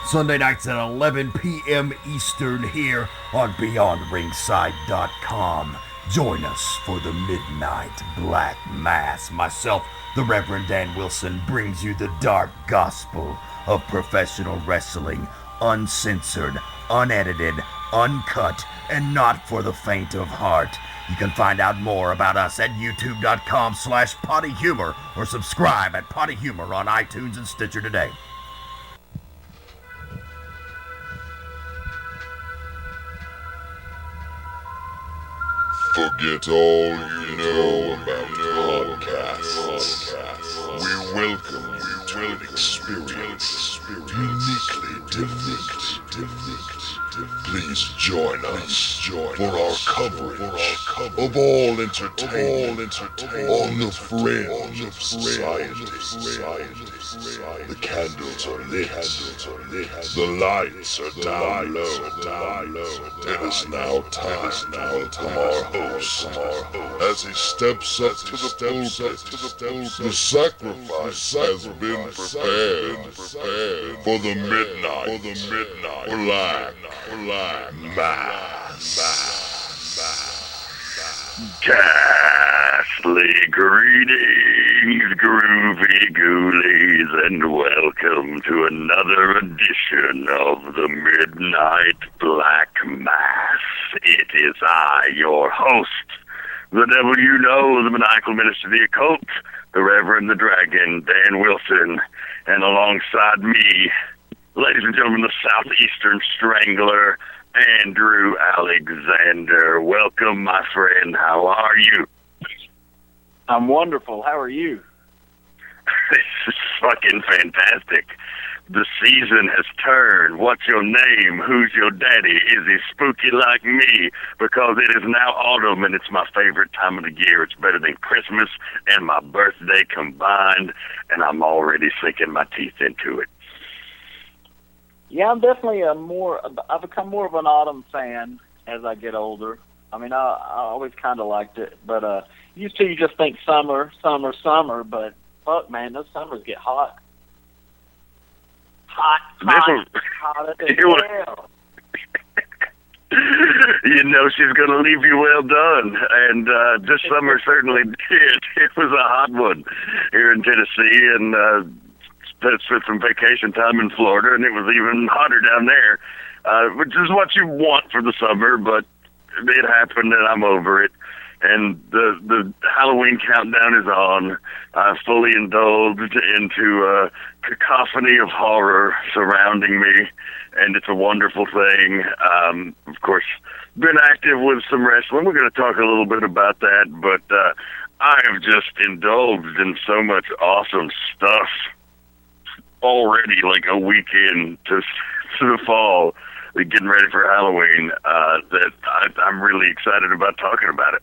Sunday nights at 11 p.m. Eastern here on BeyondRingside.com. Join us for the Midnight Black Mass. Myself, the Reverend Dan Wilson, brings you the dark gospel of professional wrestling, uncensored, unedited, uncut, and not for the faint of heart. You can find out more about us at youtube.com/pottyhumor or subscribe at Potty Humor on iTunes and Stitcher today. Forget all you know about podcasts. We welcome you to an experience uniquely different. Please join us for our coverage of all entertainment on the fringe of society. The candles are lit, the lights are down low. It is now time to welcome our host as he steps up to the pulpit. The sacrifice has been prepared for the midnight black mass. Ghastly greetings, groovy ghoulies, and welcome to another edition of the Midnight Black Mass. It is I, your host, the devil you know, the maniacal minister of the occult, the Reverend the Dragon, Dan Wilson, and alongside me, ladies and gentlemen, the Southeastern Strangler, Andrew Alexander. Welcome, my friend. How are you? I'm wonderful. How are you? This is fucking fantastic. The season has turned. What's your name? Who's your daddy? Is he spooky like me? Because it is now autumn and it's my favorite time of the year. It's better than Christmas and my birthday combined, and I'm already sinking my teeth into it. Yeah, I'm definitely I've become more of an autumn fan as I get older. I mean, I always kind of liked it, but used to you just think summer, but fuck, man, those summers get hot. Hotter than hell. You know she's going to leave you well done, and this summer certainly did. It was a hot one here in Tennessee, and spent some vacation time in Florida, and it was even hotter down there, which is what you want for the summer, but it happened, and I'm over it. And the Halloween countdown is on. I've fully indulged into a cacophony of horror surrounding me, and it's a wonderful thing. Of course, been active with some wrestling. We're going to talk a little bit about that, but I have just indulged in so much awesome stuff already, like a week in to the fall, getting ready for Halloween, that I'm really excited about talking about it.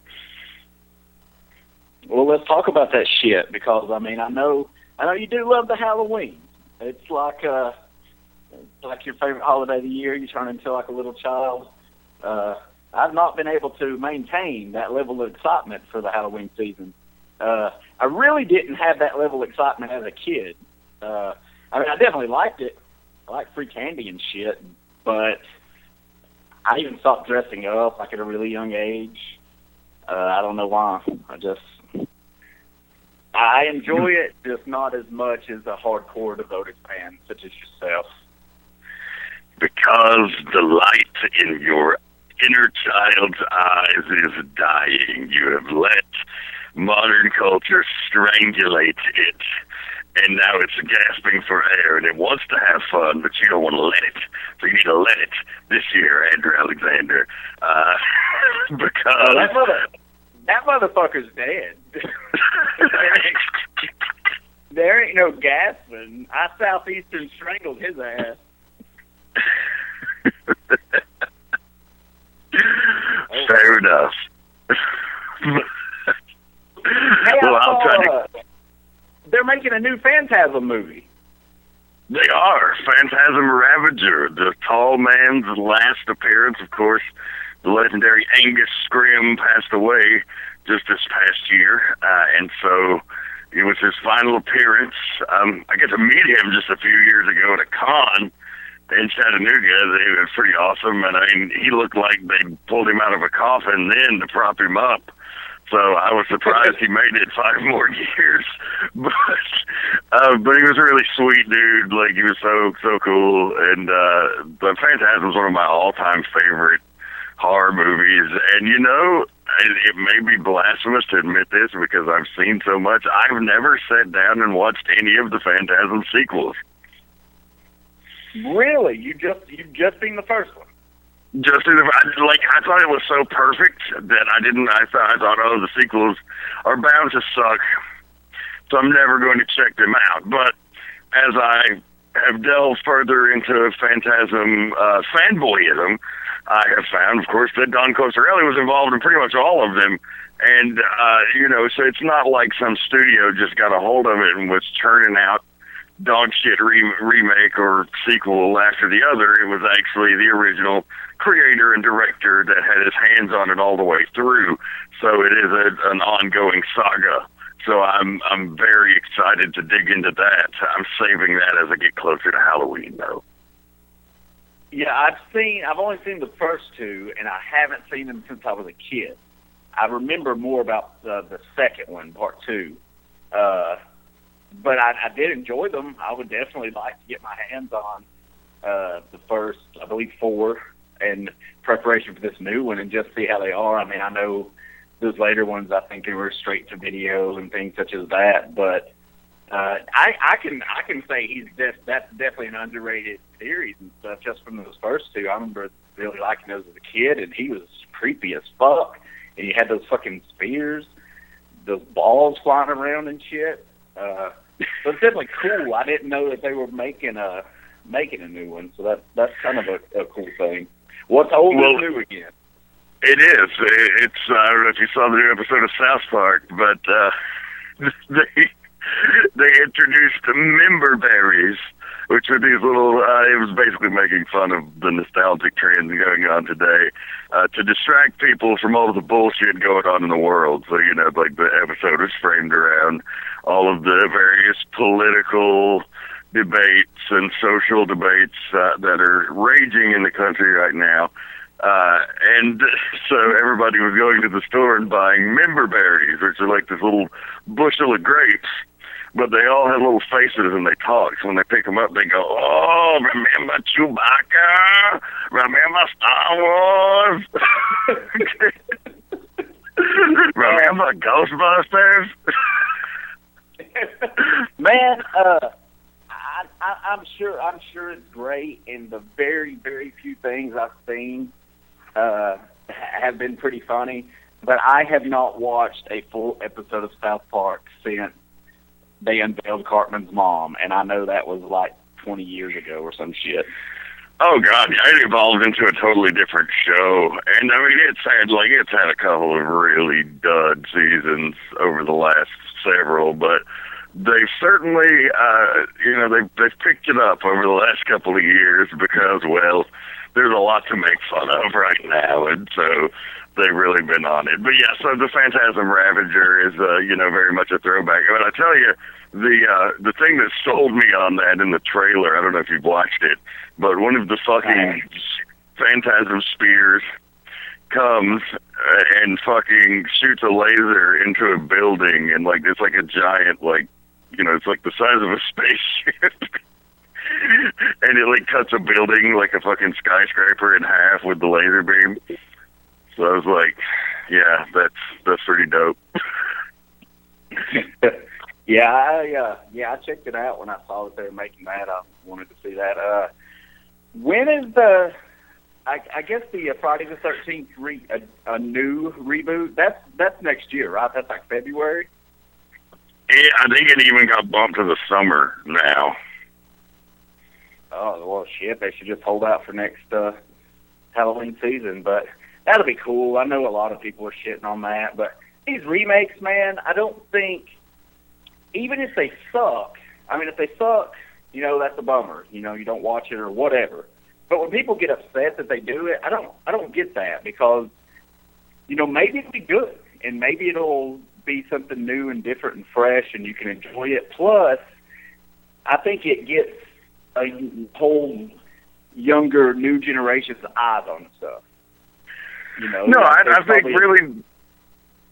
Well, let's talk about that shit, because I mean, I know you do love the Halloween. It's like your favorite holiday of the year. You turn into like a little child. I've not been able to maintain that level of excitement for the Halloween season. I really didn't have that level of excitement as a kid. I mean, I definitely liked it. I like free candy and shit, but I even stopped dressing up like at a really young age. I don't know why. I enjoy it, just not as much as a hardcore devoted fan such as yourself. Because the light in your inner child's eyes is dying. You have let modern culture strangulate it. And now it's gasping for air, and it wants to have fun, but you don't want to let it. So you need to let it this year, Andrew Alexander. Because... that motherfucker's dead. There ain't no gasping. I Southeastern strangled his ass. Fair enough. Hey, well, I'll try to... They're making a new Phantasm movie. They are. Phantasm Ravager, the tall man's last appearance. Of course, the legendary Angus Scrim passed away just this past year, and so it was his final appearance. I got to meet him just a few years ago at a con, in Chattanooga. It was pretty awesome, and I mean, he looked like they pulled him out of a coffin then to prop him up. So I was surprised he made it 5 more years, but he was a really sweet dude. Like, he was so cool, and the Phantasm's one of my all-time favorite horror movies. And you know, it may be blasphemous to admit this because I've seen so much. I've never sat down and watched any of the Phantasm sequels. Really? You just seen the first one? Just I thought it was so perfect that I thought, oh, the sequels are bound to suck, so I'm never going to check them out. But as I have delved further into Phantasm fanboyism, I have found, of course, that Don Coscarelli was involved in pretty much all of them. And, you know, so it's not like some studio just got a hold of it and was churning out dog shit remake or sequel after the other. It was actually the original creator and director that had his hands on it all the way through. So it is an ongoing saga. So I'm very excited to dig into that. I'm saving that as I get closer to Halloween, though. Yeah, I've only seen the first 2, and I haven't seen them since I was a kid. I remember more about the second one, part 2. But I did enjoy them. I would definitely like to get my hands on the first, I believe, 4 in preparation for this new one and just see how they are. I mean, I know those later ones, I think they were straight to video and things such as that. But I can say that's definitely an underrated series and stuff just from those first 2. I remember really liking those as a kid, and he was creepy as fuck. And you had those fucking spears, those balls flying around and shit. So it's definitely cool. I didn't know that they were making a new one, so that's kind of a cool thing. What's old is new again? It is. It's I don't know if you saw the new episode of South Park, but they introduced member berries, which were these little. It was basically making fun of the nostalgic trends going on today to distract people from all of the bullshit going on in the world. So, you know, like the episode was framed around all of the various political debates and social debates that are raging in the country right now. And so everybody was going to the store and buying member berries, which are like this little bushel of grapes. But they all have little faces and they talk. So when they pick them up, they go, "Oh, remember Chewbacca? Remember Star Wars? Remember Ghostbusters?" Man, I'm sure it's great, and the very, very few things I've seen have been pretty funny. But I have not watched a full episode of South Park since they unveiled Cartman's mom, and I know that was like 20 years ago or some shit. Oh God, yeah, it evolved into a totally different show, and I mean it's had a couple of really dud seasons over the last several, but they've certainly they've picked it up over the last couple of years because, well, there's a lot to make fun of right now, and so they've really been on it. But yeah, so the Phantasm Ravager is very much a throwback. But I tell you, the thing that sold me on that in the trailer, I don't know if you've watched it, but one of the fucking Phantasm spears comes and fucking shoots a laser into a building, and like it's like a giant, it's like the size of a spaceship. And it like cuts a building, like a fucking skyscraper, in half with the laser beam. So I was like, yeah, that's pretty dope. I checked it out when I saw that they were making that. I wanted to see that. When is I guess the Friday the 13th a new reboot? That's next year, right? That's like February. Yeah, I think it even got bumped to the summer now. Oh well, shit! They should just hold out for next Halloween season, but that'll be cool. I know a lot of people are shitting on that, but these remakes, man, I don't think, even if they suck, if they suck, that's a bummer. You don't watch it or whatever. But when people get upset that they do it, I don't get that, because, maybe it'll be good, and maybe it'll be something new and different and fresh, and you can enjoy it. Plus, I think it gets a whole younger, new generation's eyes on stuff. No, like I think really,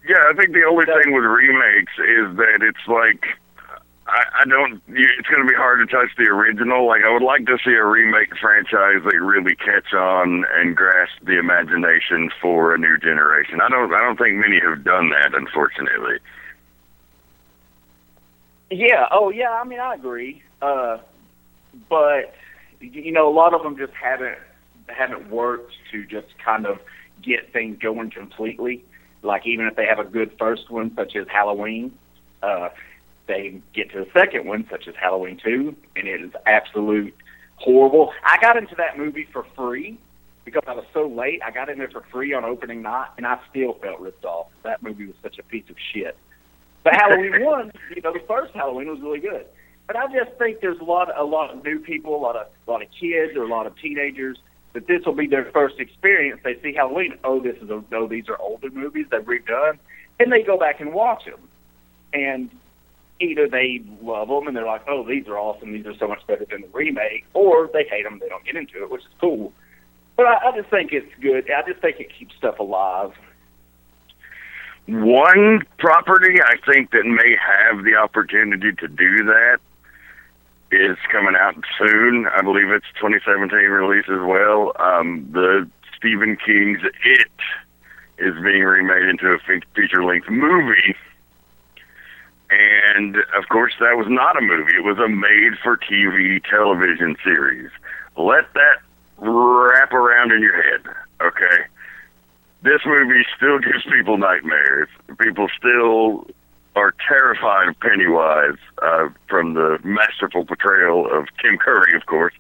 I think the only thing with remakes is that it's like, it's going to be hard to touch the original. Like, I would like to see a remake franchise that really catch on and grasp the imagination for a new generation. I don't think many have done that, unfortunately. Yeah. Oh, yeah. I mean, I agree. But a lot of them just haven't worked to just kind of get things going completely. Like, even if they have a good first one, such as Halloween, they get to the second one, such as Halloween 2, and it is absolute horrible. I got into that movie for free because I was so late. I got in there for free on opening night, and I still felt ripped off. That movie was such a piece of shit. But Halloween 1, the first Halloween was really good. But I just think there's a lot of new people, a lot of kids, or a lot of teenagers that this will be their first experience. They see Halloween. These are older movies they've redone, and they go back and watch them. And either they love them and they're like, oh, these are awesome, these are so much better than the remake, or they hate them, they don't get into it, which is cool. But I just think it's good. I just think it keeps stuff alive. One property I think that may have the opportunity to do that is coming out soon. I believe it's 2017 release as well. The Stephen King's It is being remade into a feature-length movie. And, of course, that was not a movie. It was a made-for-TV television series. Let that wrap around in your head, okay? This movie still gives people nightmares. People still are terrified of Pennywise from the masterful portrayal of Tim Curry, of course.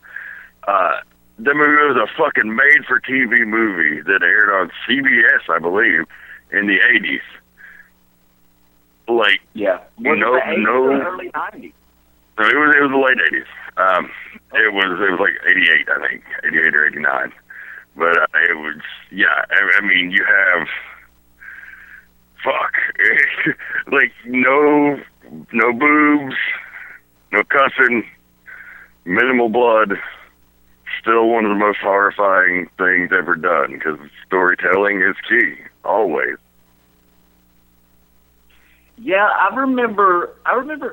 The movie was a fucking made-for-TV movie that aired on CBS, I believe, in the 80s. Like, yeah, was no, it the 80s no, or early 90s? No, it was the late 80s. It was like 88, I think, 88 or 89. But it was, I mean, you have, like no boobs, no cussing, minimal blood. Still one of the most horrifying things ever done, because storytelling is key, always. Yeah, I remember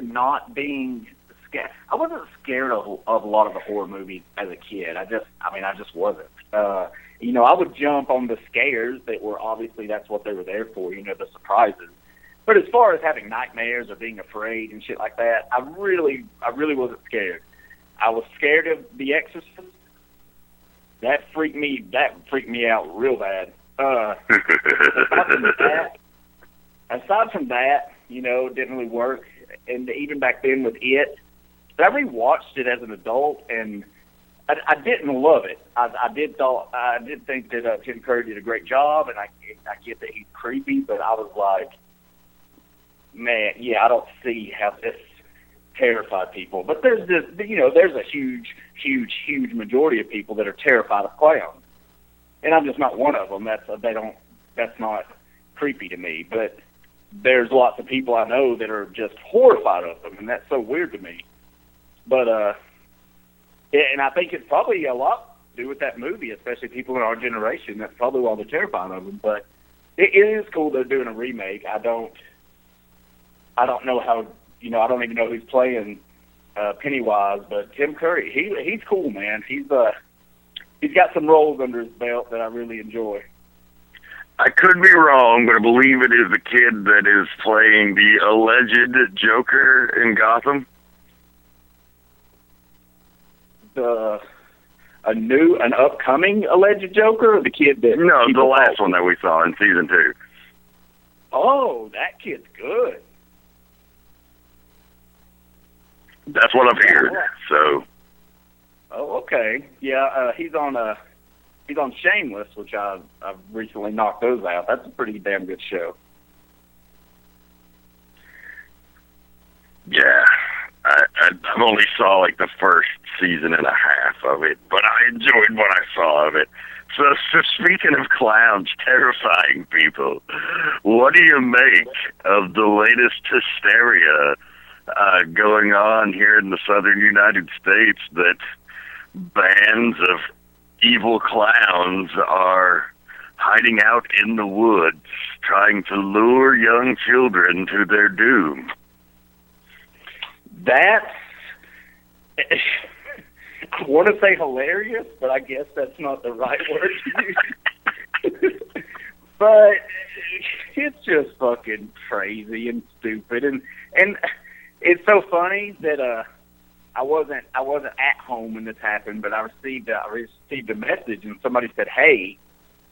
not being scared. I wasn't scared of a lot of the horror movies as a kid. I just wasn't. I would jump on the scares that were obviously that's what they were there for, the surprises. But as far as having nightmares or being afraid and shit like that, I really wasn't scared. I was scared of The Exorcist. That freaked me out real bad. Aside from that, it didn't really work. And even back then with It, but I rewatched it as an adult, and I didn't love it. I did think that Tim Curry did a great job, and I get that he's creepy, but I was like, man, I don't see how this terrified people. But there's a huge majority of people that are terrified of clowns, and I'm just not one of them. That's not creepy to me. But there's lots of people I know that are just horrified of them, and that's so weird to me. But and I think it's probably a lot to do with that movie, especially people in our generation. That's probably why they're terrified of them. But it is cool they're doing a remake. I don't know how. I don't even know who's playing Pennywise, but Tim Curry, he's cool, man. He's got some roles under his belt that I really enjoy. I could be wrong, but I believe it is the kid that is playing the alleged Joker in Gotham. An upcoming alleged Joker, or the kid that? No, the last one that we saw in season 2. Oh, that kid's good. That's what I've heard. So. Oh, okay. Yeah, he's on Shameless, which I've recently knocked those out. That's a pretty damn good show. Yeah, I've only saw like the first season and a half of it, but I enjoyed what I saw of it. So speaking of clowns terrifying people, what do you make of the latest hysteria going on here in the southern United States that bands of evil clowns are hiding out in the woods, trying to lure young children to their doom. That's, I want to say hilarious, but I guess that's not the right word to use. But it's just fucking crazy and stupid, and it's so funny that I wasn't at home when this happened, but I received a message, and somebody said, "Hey,"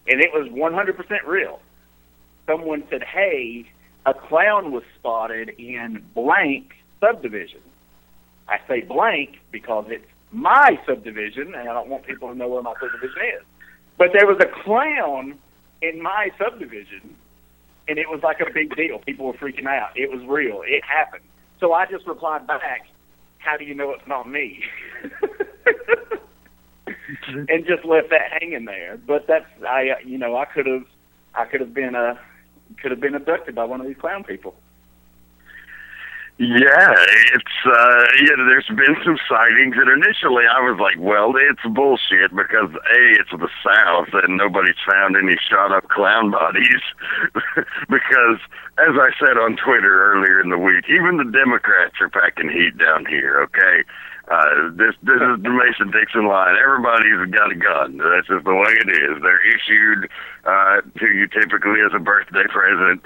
and it was 100% real. Someone said, "Hey, a clown was spotted in blank subdivision." I say blank because it's my subdivision, and I don't want people to know where my subdivision is. But there was a clown in my subdivision, and it was like a big deal. People were freaking out. It was real. It happened. So I just replied back, "How do you know it's not me?" And just left that hanging there. But that's I could have been abducted by one of these clown people. Yeah, there's been some sightings, and initially I was like, well, it's bullshit because A, it's the South, and nobody's found any shot-up clown bodies. Because, as I said on Twitter earlier in the week, even the Democrats are packing heat down here, okay? This is the Mason-Dixon line. Everybody's got a gun. That's just the way it is. They're issued to you typically as a birthday present,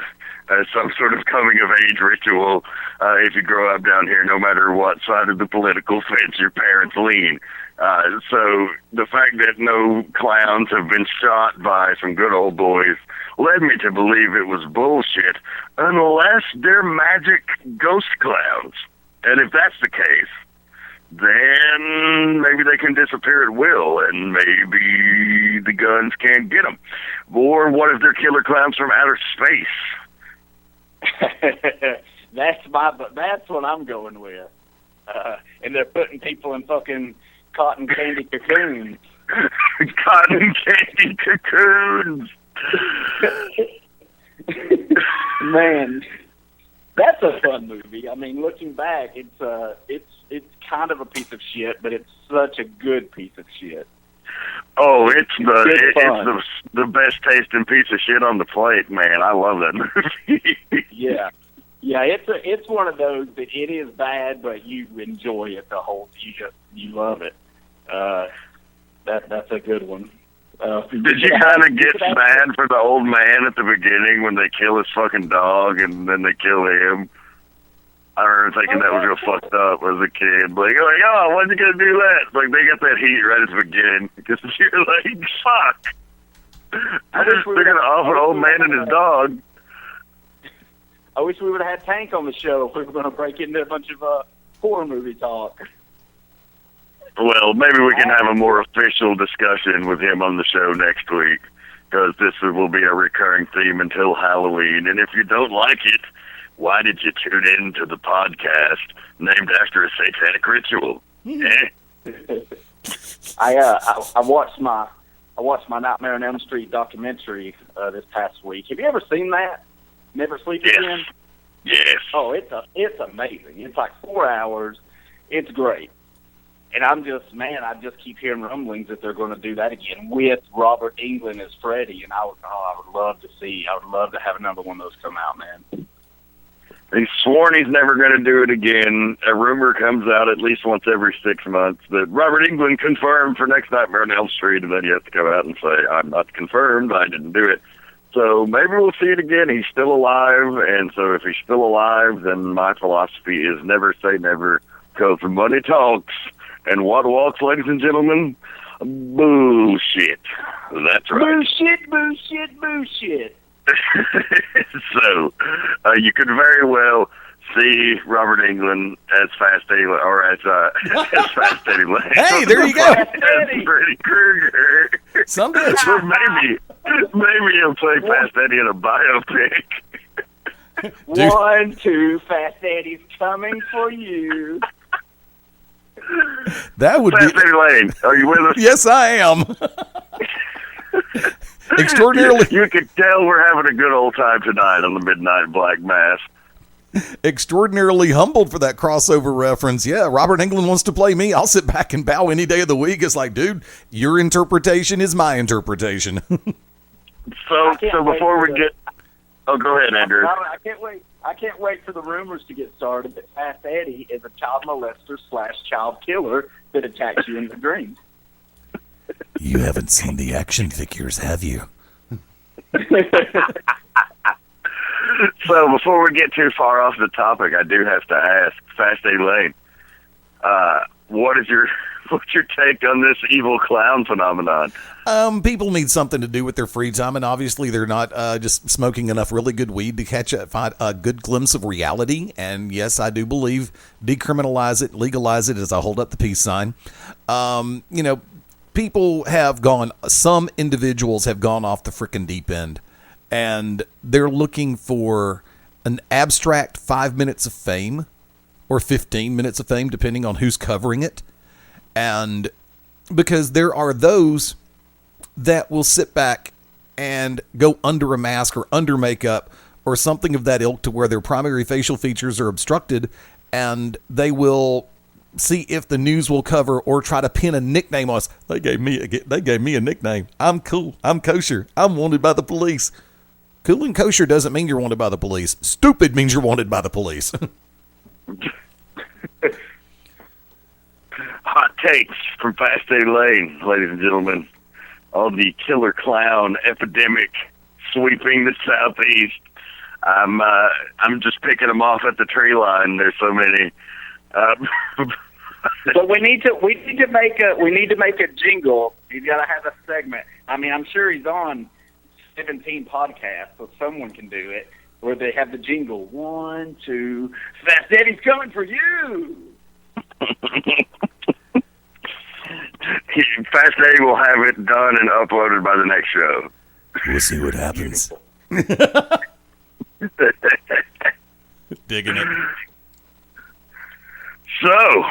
as some sort of coming-of-age ritual if you grow up down here, no matter what side of the political fence your parents lean. So the fact that no clowns have been shot by some good old boys led me to believe it was bullshit, unless they're magic ghost clowns. And if that's the case, then maybe they can disappear at will, and maybe the guns can't get them. Or what if they're killer clowns from outer space? That's what I'm going with. And they're putting people in fucking cotton candy cocoons. Cotton candy cocoons. Man, that's a fun movie. I mean, looking back, it's kind of a piece of shit, but it's such a good piece of shit. Oh, it's the best tasting piece of shit on the plate, man. I love that movie. Yeah, it's one of those that it is bad, but you enjoy it you love it. That's a good one. Did you kind of get sad for the old man at the beginning when they kill his fucking dog and then they kill him? I remember thinking that was real fucked up as a kid. Like, oh, why'd you gonna do that? Like, they got that heat right at the beginning. Because you're like, fuck. They're gonna off an old man and his dog. I wish we would have had Tank on the show if we were going to break into a bunch of horror movie talk. Well, maybe we can have a more official discussion with him on the show next week, because this will be a recurring theme until Halloween. And if you don't like it, why did you tune in to the podcast named after a satanic ritual? I watched my Nightmare on Elm Street documentary this past week. Have you ever seen that? Never Sleep Again? Yes. Oh, it's amazing. It's like 4 hours. It's great. And I just keep hearing rumblings that they're going to do that again with Robert Englund as Freddy. And I would love to have another one of those come out, man. He's sworn he's never going to do it again. A rumor comes out at least once every 6 months that Robert Englund confirmed for next Nightmare on Elm Street, and then he has to come out and say, I'm not confirmed, I didn't do it. So maybe we'll see it again. He's still alive, and so if he's still alive, then my philosophy is never say never, because money talks, and what walks, ladies and gentlemen? Bullshit. That's right. Bullshit. So, you could very well see Robert Englund as Fast Eddie, or as Fast Eddie Lane. Hey, there you go. As Freddy Krueger. Some bitch. Or maybe he'll play Fast Eddie in a biopic. 1, 2, Fast Eddie's coming for you. That would Fast be. Eddie Lane, are you with us? Yes, I am. Extraordinarily. You can tell we're having a good old time tonight on the Midnight Black Mass. Extraordinarily humbled for that crossover reference. Yeah, Robert Englund wants to play me. I'll sit back and bow any day of the week. It's like, dude, your interpretation is my interpretation. So before we get... Oh, go ahead, Andrew. I can't wait. I can't wait for the rumors to get started that Fast Eddie is a child molester / child killer that attacks you in the dream. You haven't seen the action figures, have you? So before we get too far off the topic, I do have to ask, Fast Eddie Lane, what's your take on this evil clown phenomenon? People need something to do with their free time, and obviously they're not just smoking enough really good weed to catch a good glimpse of reality. And yes, I do believe decriminalize it, legalize it as I hold up the peace sign. People have gone, some individuals have gone off the frickin' deep end, and they're looking for an abstract 5 minutes of fame or 15 minutes of fame, depending on who's covering it. And because there are those that will sit back and go under a mask or under makeup or something of that ilk to where their primary facial features are obstructed, and they will see if the news will cover or try to pin a nickname on us. They gave me a nickname. I'm cool. I'm kosher. I'm wanted by the police. Cool and kosher doesn't mean you're wanted by the police. Stupid means you're wanted by the police. Hot takes from Fast Eddie Lane, ladies and gentlemen, on the killer clown epidemic sweeping the southeast. I'm just picking them off at the tree line. There's so many. But we need to make a jingle. He's got to have a segment. I mean, I'm sure he's on 17 podcasts, so someone can do it, where they have the jingle. 1, 2, Fast Eddie's coming for you. Fast Eddie will have it done and uploaded by the next show. We'll see what happens. Digging it. So,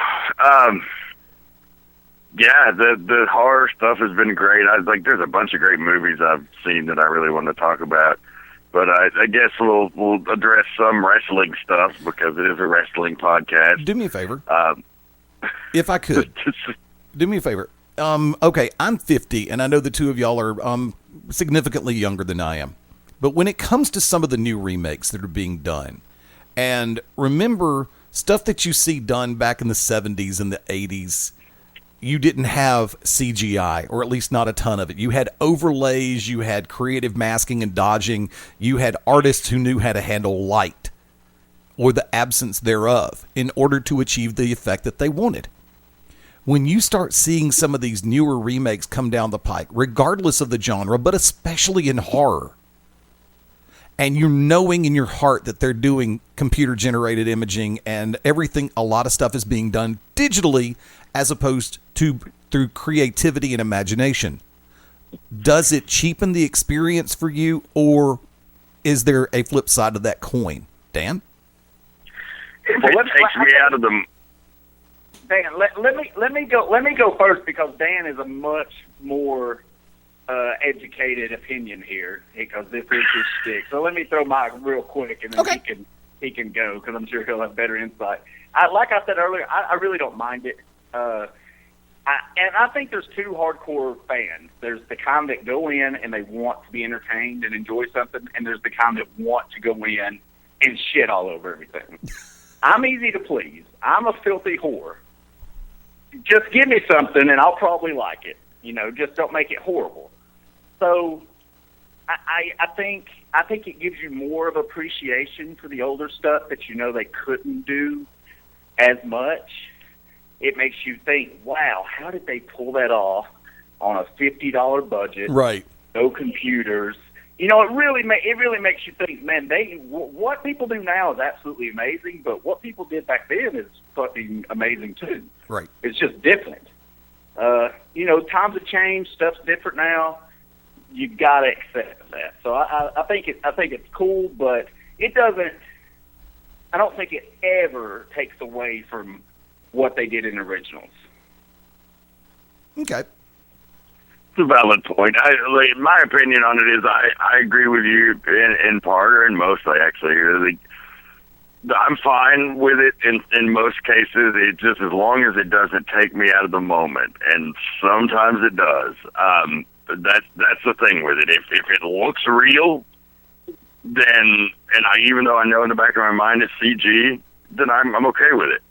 yeah, the horror stuff has been great. There's a bunch of great movies I've seen that I really want to talk about, but I guess we'll address some wrestling stuff because it is a wrestling podcast. Do me a favor, if I could. Do me a favor. Okay, I'm 50, and I know the two of y'all are significantly younger than I am. But when it comes to some of the new remakes that are being done, and remember stuff that you see done back in the 70s and the 80s, you didn't have CGI, or at least not a ton of it. You had overlays, you had creative masking and dodging, you had artists who knew how to handle light, or the absence thereof, in order to achieve the effect that they wanted. When you start seeing some of these newer remakes come down the pike, regardless of the genre, but especially in horror, and you're knowing in your heart that they're doing computer-generated imaging and everything, a lot of stuff is being done digitally as opposed to through creativity and imagination, does it cheapen the experience for you, or is there a flip side of that coin? Dan? It takes me out of the... Dan, let me go first, because Dan is a much more educated opinion here, because this is his stick. So let me throw mine real quick, and then he can go, because I'm sure he'll have better insight. Like I said earlier, I really don't mind it. And I think there's two hardcore fans. There's the kind that go in and they want to be entertained and enjoy something, and there's the kind that want to go in and shit all over everything. I'm easy to please. I'm a filthy whore. Just give me something and I'll probably like it. Just don't make it horrible. So I think it gives you more of appreciation for the older stuff that they couldn't do as much. It makes you think, wow, how did they pull that off on a $50 budget? Right. No computers. It really makes you think, man, what people do now is absolutely amazing, but what people did back then is fucking amazing too. Right. It's just different. Times have changed, stuff's different now. You gotta accept that. So I think it's cool, but it doesn't. I don't think it ever takes away from what they did in originals. Okay. It's a valid point. My opinion on it is I agree with you in part, or in mostly, actually. I'm fine with it in most cases. It just, as long as it doesn't take me out of the moment, and sometimes it does. That's the thing with it. If it looks real, then, even though I know in the back of my mind it's CG, then I'm okay with it.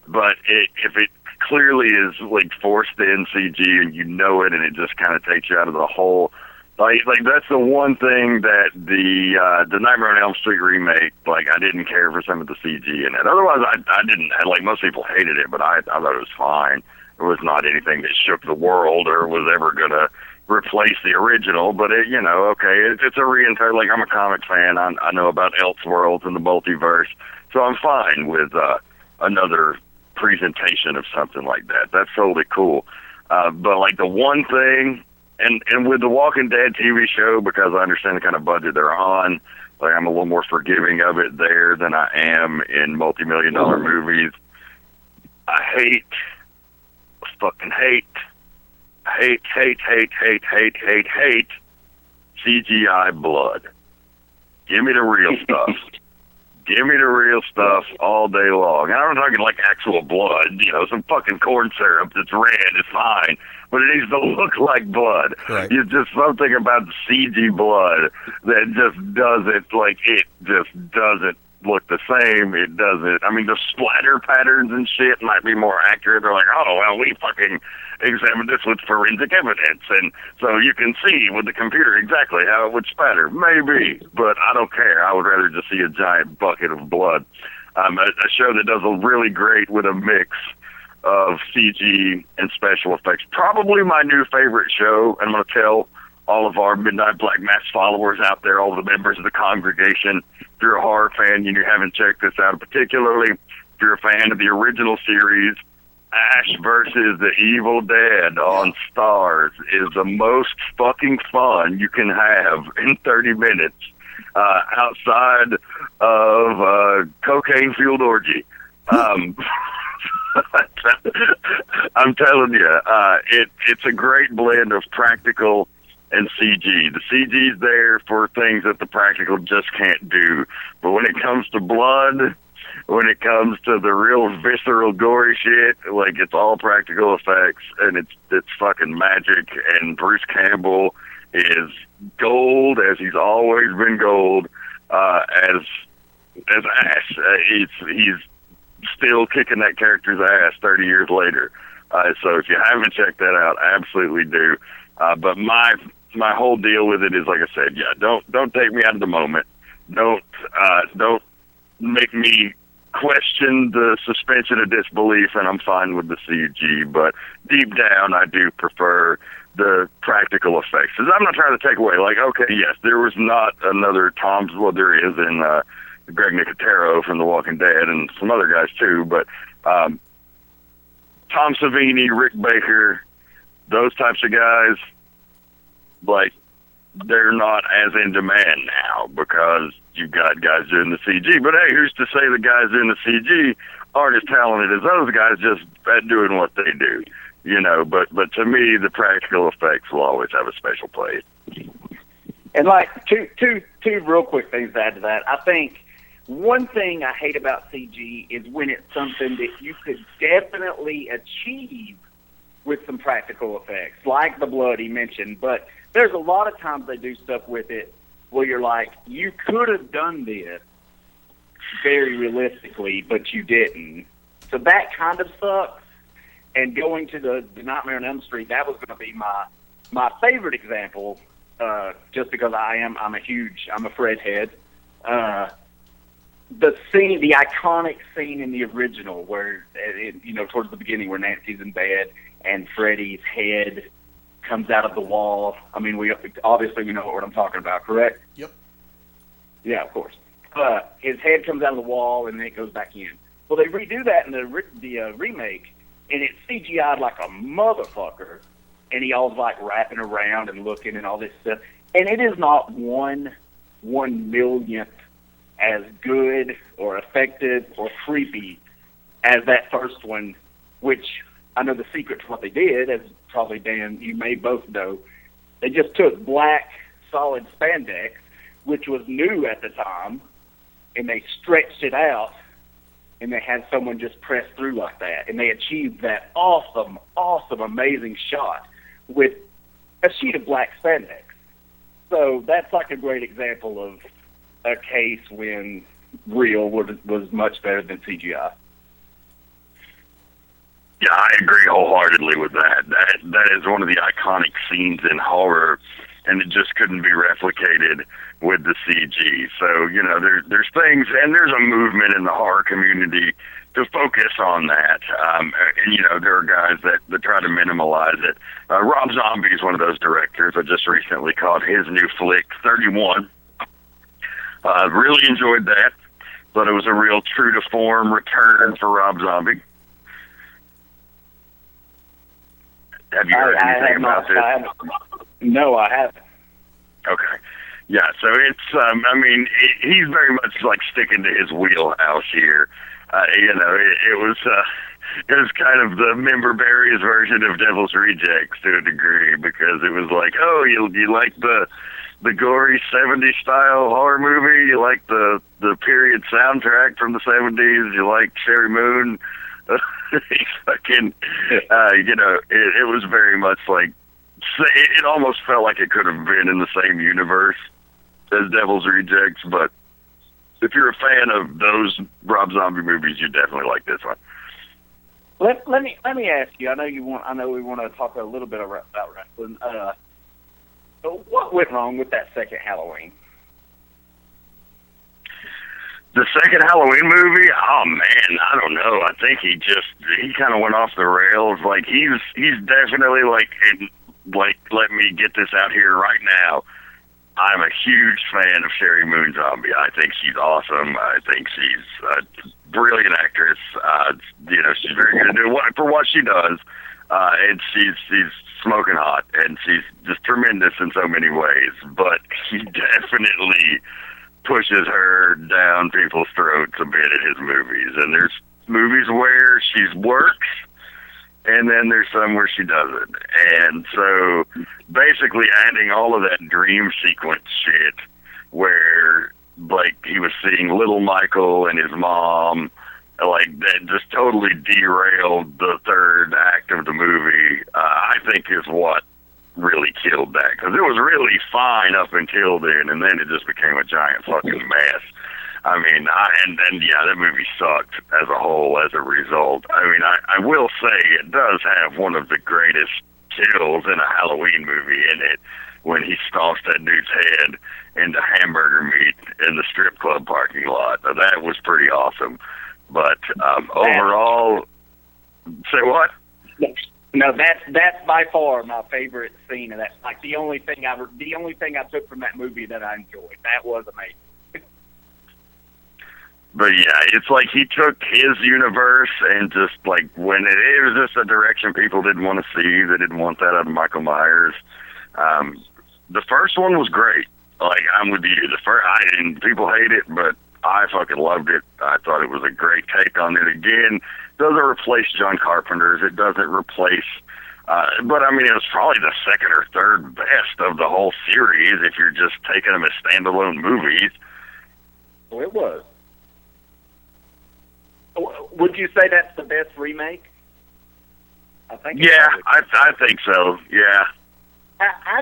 But if it clearly is like forced in CG and you know it, and it just kind of takes you out of the whole, like that's the one thing that the Nightmare on Elm Street remake, like, I didn't care for some of the CG in it. Otherwise, I didn't. Like, most people hated it, but I thought it was fine. It was not anything that shook the world or was ever gonna replace the original, but it's a re-entire, like, I'm a comic fan. I know about Elseworlds and the multiverse, so I'm fine with another presentation of something like that. That's totally cool. But like the one thing, and with the Walking Dead TV show, because I understand the kind of budget they're on, like, I'm a little more forgiving of it there than I am in multi-million-dollar movies. I fucking hate CGI blood. Give me the real stuff. Give me the real stuff all day long. And I'm not talking like actual blood, some fucking corn syrup that's red is fine, but it needs to look like blood. Right. It's just something about CG blood that just doesn't look the same. It doesn't. I mean, the splatter patterns and shit might be more accurate. They're like, oh, well, we fucking examined this with forensic evidence, and so you can see with the computer exactly how it would spatter. Maybe, but I don't care. I would rather just see a giant bucket of blood. A show that does a really great with a mix of CG and special effects. Probably my new favorite show, and I'm going to tell all of our Midnight Black Mass followers out there, all the members of the congregation, if you're a horror fan and you haven't checked this out, particularly if you're a fan of the original series, Ash versus the Evil Dead on Starz is the most fucking fun you can have in 30 minutes outside of cocaine fueled orgy. I'm telling you, it's a great blend of practical and CG. The CG's there for things that the practical just can't do. But when it comes to blood, when it comes to the real visceral gory shit, like, it's all practical effects, and it's fucking magic. And Bruce Campbell is gold, as he's always been gold. As Ash, he's still kicking that character's ass 30 years later. So if you haven't checked that out, absolutely do. But my whole deal with it is, like I said, don't take me out of the moment. Don't make me question the suspension of disbelief, and I'm fine with the CG, but deep down I do prefer the practical effects. I'm not trying to take away, like, okay, yes, there was not another Tom's, well, there is in Greg Nicotero from The Walking Dead and some other guys too, but Tom Savini, Rick Baker, those types of guys, like, they're not as in demand now because you've got guys doing the CG. But hey, who's to say the guys doing the CG aren't as talented as those guys just at doing what they do? But to me, the practical effects will always have a special place. And like two real quick things to add to that. I think one thing I hate about CG is when it's something that you could definitely achieve with some practical effects, like the blood he mentioned. But there's a lot of times they do stuff with it where you're like, you could have done this very realistically, but you didn't. So that kind of sucks. And going to the Nightmare on Elm Street, that was going to be my favorite example, just because I'm a Fred head. The iconic scene in the original where, towards the beginning where Nancy's in bed and Freddy's head comes out of the wall. I mean, we know what I'm talking about, correct? Yep. Yeah, of course. His head comes out of the wall and then it goes back in. Well, they redo that in the remake, and it's CGI'd like a motherfucker, and he all's like wrapping around and looking and all this stuff. And it is not one millionth as good or effective or creepy as that first one, which I know the secret to what they did, as probably, Dan, you may both know. They just took black solid spandex, which was new at the time, and they stretched it out, and they had someone just press through like that, and they achieved that awesome, amazing shot with a sheet of black spandex. So that's like a great example of a case when real was much better than CGI. Yeah, I agree wholeheartedly with that. That is one of the iconic scenes in horror, and it just couldn't be replicated with the CG. So, you know, there's things, and there's a movement in the horror community to focus on that. And, you know, there are guys that try to minimalize it. Rob Zombie is one of those directors. I just recently caught his new flick, 31. Really enjoyed that. Thought it was a real true-to-form return for Rob Zombie. Have you heard anything about this? No, I haven't. Okay. Yeah, so it's, I mean, he's very much like sticking to his wheelhouse here. You know, it was kind of the Member Berries version of Devil's Rejects to a degree, because it was like, oh, you like the gory 70s style horror movie, you like the period soundtrack from the 70s, you like Sherry Moon. He's fucking, you know, it was very much like, it almost felt like it could have been in the same universe as Devil's Rejects, but if you're a fan of those Rob Zombie movies, you definitely like this one. Let me ask you. I know we want to talk a little bit about wrestling. What went wrong with that second Halloween? The second Halloween movie? Oh man, I don't know. I think he kind of went off the rails. Like he's definitely like let me get this out here right now. I'm a huge fan of Sherry Moon Zombie. I think she's awesome. I think she's a brilliant actress. You know, she's very good for what she does. And she's smoking hot, and she's just tremendous in so many ways. But he definitely pushes her down people's throats a bit in his movies. And there's movies where she works, and then there's some where she doesn't. And so basically adding all of that dream sequence shit where, like, he was seeing little Michael and his mom, like, that just totally derailed the third act of the movie, I think is what really killed that. Because it was really fine up until then, and then it just became a giant fucking mess. I mean, yeah, that movie sucked as a whole as a result. I mean, I will say it does have one of the greatest kills in a Halloween movie in it, when he stomps that dude's head into hamburger meat in the strip club parking lot. Now, that was pretty awesome. But overall, say what? No, that's by far my favorite scene, and that's like the only thing I took from that movie that I enjoyed. That was amazing. But yeah, it's like he took his universe and just like when it was just a direction people didn't want to see. They didn't want that out of Michael Myers. The first one was great. Like, I'm with you. And people hate it, but I fucking loved it. I thought it was a great take on it. Again, it doesn't replace John Carpenter's. It doesn't replace, but I mean, it was probably the second or third best of the whole series if you're just taking them as standalone movies. Oh, it was. Would you say that's the best remake? I think. Yeah, I think so. Yeah. I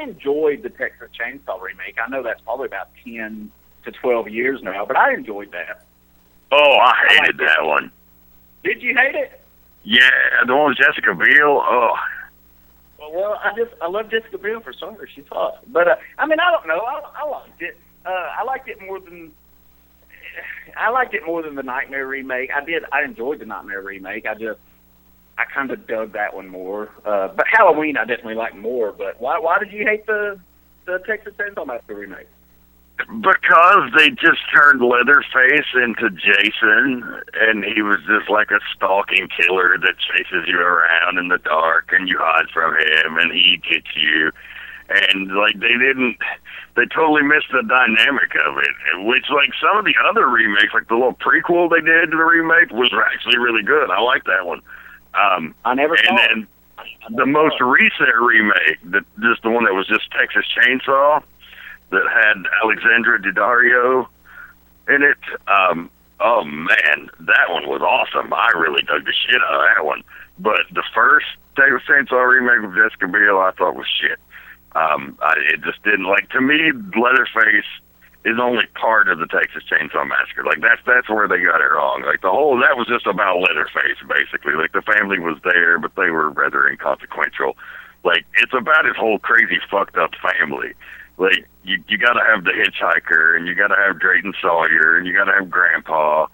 enjoyed the Texas Chainsaw remake. I know that's probably about 10 to 12 years now, but I enjoyed that. Oh, I hated that one. Did you hate it? Yeah, the one with Jessica Biel. Oh. Well, I love Jessica Biel for some reason. She's hot. But I mean, I don't know. I liked it. I liked it more than the Nightmare remake. I enjoyed the Nightmare remake. I kind of dug that one more. But Halloween, I definitely liked more. But why did you hate the Texas Chainsaw Massacre remake? Because they just turned Leatherface into Jason, and he was just like a stalking killer that chases you around in the dark, and you hide from him, and he gets you. And like they totally missed the dynamic of it, which like some of the other remakes, like the little prequel they did to the remake, was actually really good. I like that one. I never saw it. And then the most recent remake, just the one that was just Texas Chainsaw, that had Alexandra Daddario, And it, oh man, that one was awesome. I really dug the shit out of that one. But the first Texas Chainsaw remake with Jessica Biel, I thought was shit. It just didn't, like, to me, Leatherface is only part of the Texas Chainsaw Massacre. Like, that's where they got it wrong. Like, that was just about Leatherface, basically. Like, the family was there, but they were rather inconsequential. Like, it's about his whole crazy, fucked up family. Like, you gotta have the hitchhiker, and you gotta have Drayton Sawyer, and you gotta have Grandpa,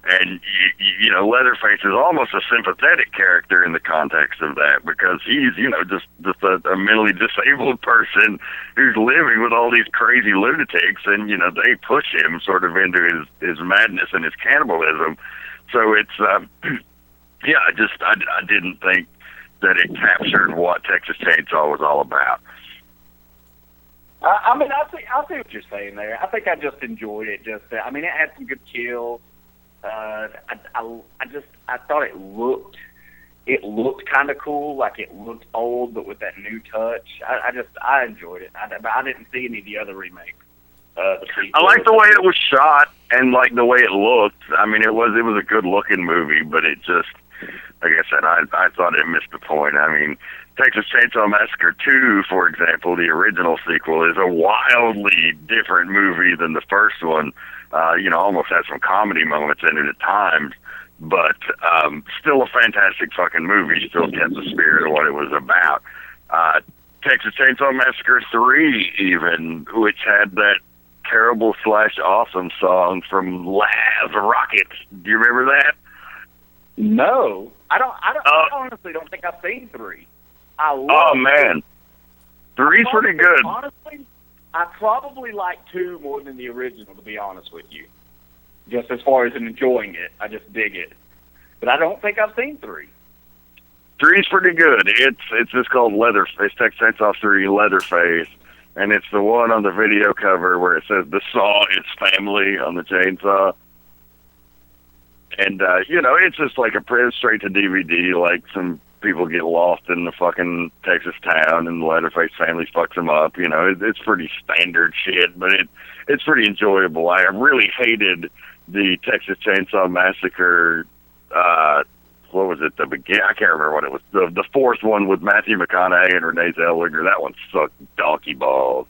and you know, Leatherface is almost a sympathetic character in the context of that, because he's, you know, just a mentally disabled person who's living with all these crazy lunatics, and, you know, they push him sort of into his madness and his cannibalism. So it's, yeah, I didn't think that it captured what Texas Chainsaw was all about. I mean, I see what you're saying there. I think I just enjoyed it. I mean, it had some good kills. I thought it looked kind of cool, like it looked old, but with that new touch. I enjoyed it. I didn't see any of the other remakes. I like the way it was shot and like the way it looked. I mean, it was a good looking movie, but it just, like I said, I thought it missed the point. I mean, Texas Chainsaw Massacre 2, for example, the original sequel, is a wildly different movie than the first one. You know, almost has some comedy moments in it at times, but still a fantastic fucking movie. Still kept the spirit of what it was about. Texas Chainsaw Massacre 3, even, which had that terrible / awesome song from Laz Rockets. Do you remember that? No, I honestly don't think I've seen 3. Oh man, 3's pretty good. Honestly, I probably like 2 more than the original, to be honest with you. Just as far as enjoying it, I just dig it. But I don't think I've seen 3. 3's pretty good. It's just called Leatherface, Texas Chainsaw 3 Leatherface, and it's the one on the video cover where it says the saw its family on the chainsaw. And you know, it's just like a straight to DVD. Like, some people get lost in the fucking Texas town, and the Leatherface family fucks them up. You know, it's pretty standard shit, but it's pretty enjoyable. I really hated the Texas Chainsaw Massacre. What was it? I can't remember what it was. The fourth one with Matthew McConaughey and Renee Zellweger. That one sucked donkey balls.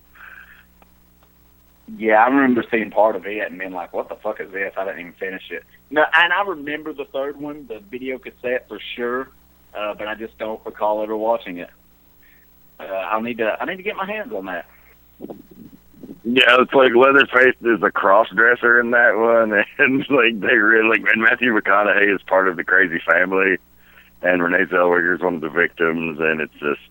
Yeah, I remember seeing part of it and being like, what the fuck is this? I didn't even finish it. No, and I remember the third one, the video cassette for sure, but I just don't recall ever watching it. I need to get my hands on that. Yeah, it's like Leatherface is a cross-dresser in that one, and like they really, and Matthew McConaughey is part of the crazy family, and Renee Zellweger is one of the victims, and it's just,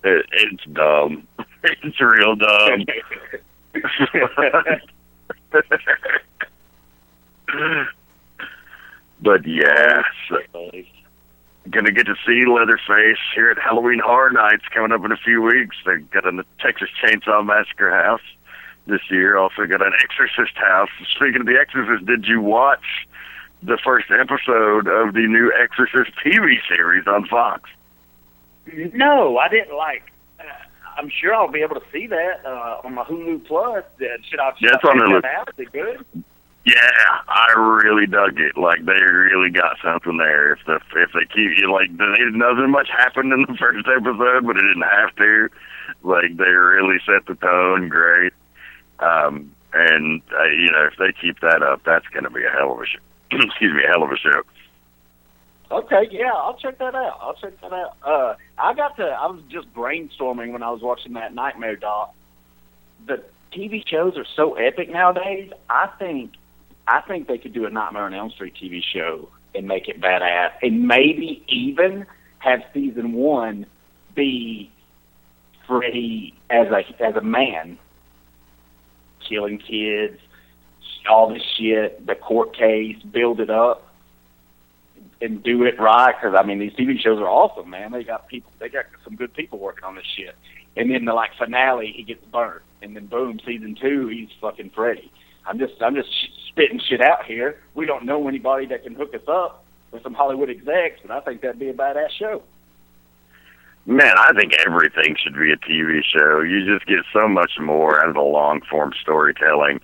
it's dumb. It's real dumb. But yeah, gonna get to see Leatherface here at Halloween Horror Nights coming up in a few weeks. They got a Texas Chainsaw Massacre house this year. Also got an Exorcist house. Speaking of the Exorcist, did you watch the first episode of the new Exorcist TV series on Fox? No, I didn't. I'm sure I'll be able to see that on my Hulu Plus. Should I check that out? Is it good? Yeah, I really dug it. Like, they really got something there. If they keep you, like, nothing much happened in the first episode, but it didn't have to. Like, they really set the tone great. And you know, if they keep that up, that's going to be a hell of a show. Excuse me, a hell of a show. Okay, yeah, I'll check that out. I was just brainstorming when I was watching that Nightmare doc. The TV shows are so epic nowadays. I think they could do a Nightmare on Elm Street TV show and make it badass, and maybe even have season 1 be Freddy as a man, killing kids, all this shit, the court case, build it up, and do it right. Because I mean, these TV shows are awesome, man. They got some good people working on this shit. And then the finale, he gets burnt, and then boom, season 2, he's fucking Freddy. I'm just spitting shit out here. We don't know anybody that can hook us up with some Hollywood execs, but I think that'd be a badass show. Man, I think everything should be a TV show. You just get so much more out of the long-form storytelling.